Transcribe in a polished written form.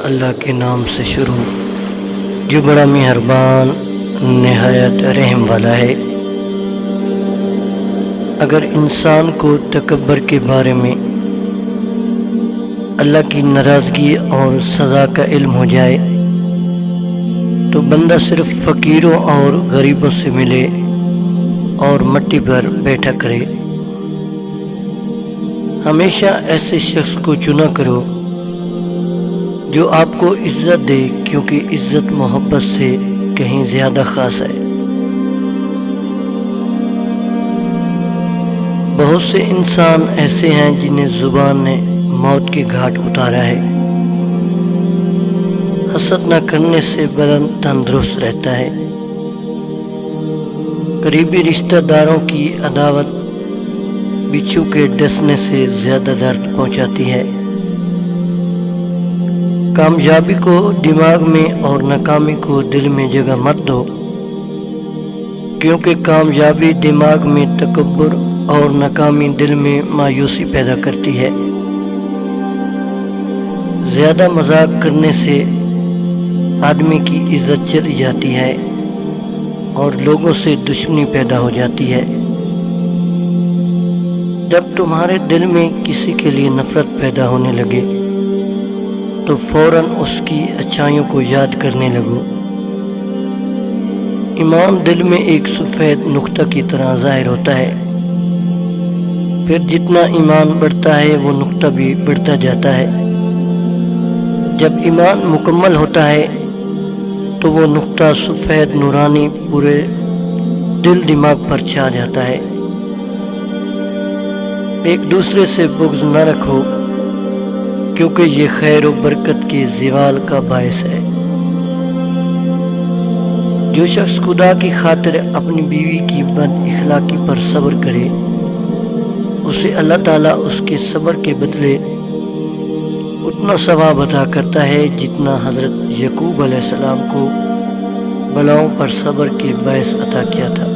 اللہ کے نام سے شروع جو بڑا مہربان نہایت رحم والا ہے۔ اگر انسان کو تکبر کے بارے میں اللہ کی ناراضگی اور سزا کا علم ہو جائے تو بندہ صرف فقیروں اور غریبوں سے ملے اور مٹی پر بیٹھا کرے۔ ہمیشہ ایسے شخص کو چنا کرو جو آپ کو عزت دے، کیونکہ عزت محبت سے کہیں زیادہ خاص ہے۔ بہت سے انسان ایسے ہیں جنہیں زبان نے موت کے گھاٹ اتارا ہے۔ حسد نہ کرنے سے بدن تندرست رہتا ہے۔ قریبی رشتہ داروں کی عداوت بچھو کے ڈسنے سے زیادہ درد پہنچاتی ہے۔ کامیابی کو دماغ میں اور ناکامی کو دل میں جگہ مت دو، کیونکہ کامیابی دماغ میں تکبر اور ناکامی دل میں مایوسی پیدا کرتی ہے۔ زیادہ مذاق کرنے سے آدمی کی عزت چلی جاتی ہے اور لوگوں سے دشمنی پیدا ہو جاتی ہے۔ جب تمہارے دل میں کسی کے لیے نفرت پیدا ہونے لگے تو فوراً اس کی اچھائیوں کو یاد کرنے لگو۔ ایمان دل میں ایک سفید نقطہ کی طرح ظاہر ہوتا ہے، پھر جتنا ایمان بڑھتا ہے وہ نقطہ بھی بڑھتا جاتا ہے۔ جب ایمان مکمل ہوتا ہے تو وہ نقطہ سفید نورانی پورے دل دماغ پر چھا جاتا ہے۔ ایک دوسرے سے بغض نہ رکھو، کیونکہ یہ خیر و برکت کے زوال کا باعث ہے۔ جو شخص خدا کی خاطر اپنی بیوی کی بد اخلاقی پر صبر کرے، اسے اللہ تعالیٰ اس کے صبر کے بدلے اتنا ثواب عطا کرتا ہے جتنا حضرت یعقوب علیہ السلام کو بلاؤں پر صبر کے باعث عطا کیا تھا۔